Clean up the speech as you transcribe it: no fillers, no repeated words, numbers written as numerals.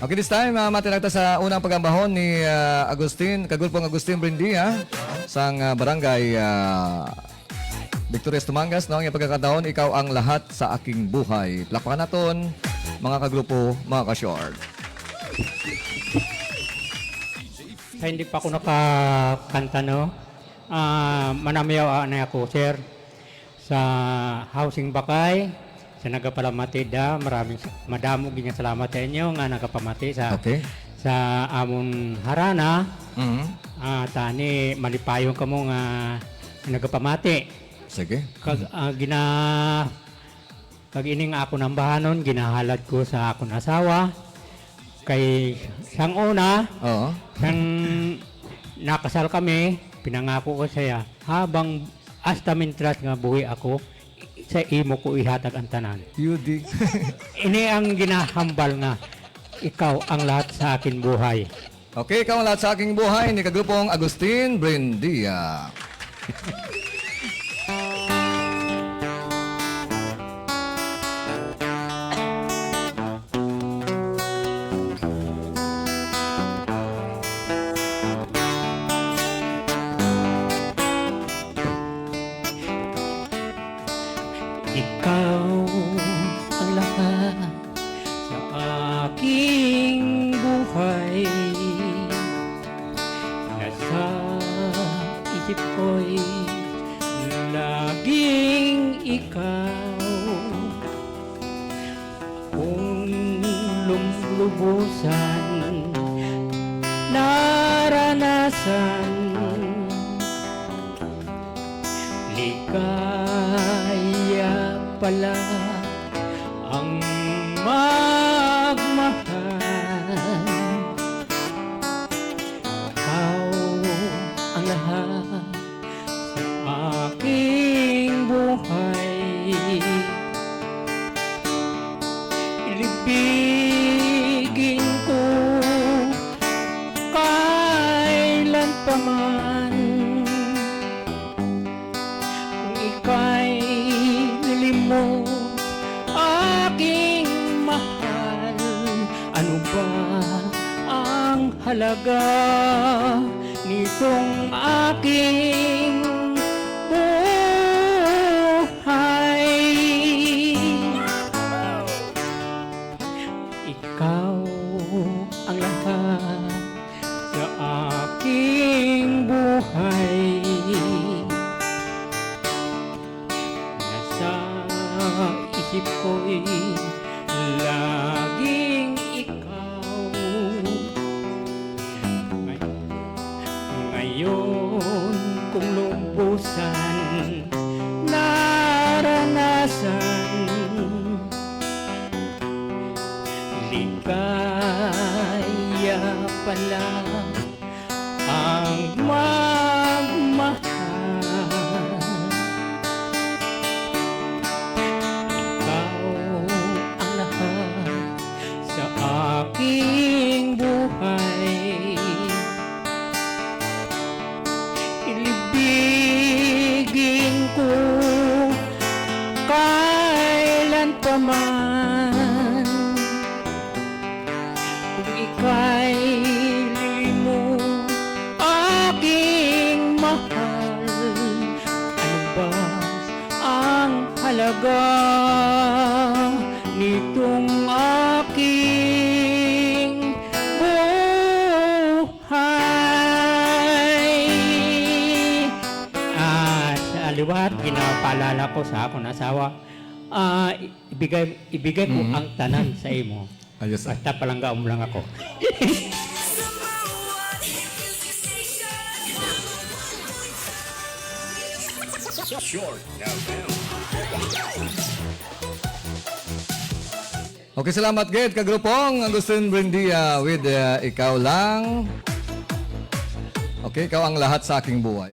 Okay, this time, matinagta sa unang pagambahon ni Kagulpong Agustin Brindia sang barangay Victorias Tumangas. No? Ang pagkakataon, ikaw ang lahat sa aking buhay. Plakpakan naton, mga kagrupo, mga ka-short. Hindi pa ako nakakanta, no? Manamayaw na ako, sir, sa Housing Bakay, sa nagapalamati da. Madamo ganyan salamat sa inyo nga nagapamati sa sa amon harana. Tani malipayon kamo nga nagapamati. Sige. Kag ining ako ng bahanon, ginahalad ko sa akong asawa. Kay sang una, sang nakasal kami, pinangako ko siya, habang hasta mintras nga buhi ako, sa imo ko ihatag ang tanan. Yudi. Ini ang ginahambal nga, ikaw ang lahat sa akin buhay. Okay, ikaw ang lahat sa aking buhay ni Kagulpong Agustin Brindia. Ikaw ang lahat sa aking buhay. Nasa isip ko'y laging ikaw. Kung lumubusan, naranasan, ligaya pala ang magmahal. Ikaw ang lahat sa aking buhay. Ilibigin ko kailan pa man. Kung ika'y nilimot aking mahal, ano ba ang halaga nitong aking buhay? Ikaw ang lahat sa aking buhay. Nasa isip ko'y laging ikaw. Ngayon kung lubusan, naranasan, ligaya pala ang magmahal. Ikaw ang lahat sa aking buhay. Ilibigin ko kailan pa man. Kung ika'y lilimot aking mahal, ano ba ang halaga nitong aking buhay? Sa aliwat, ginapaalala ko sa akong asawa, ibigay ko ang tanan sa imo. Ayos. Basta palanggaom lang ako. Okay, salamat, Ged. Kagulpong Agustin Brindia with Ikaw Lang. Okay, ikaw ang lahat sa aking buhay.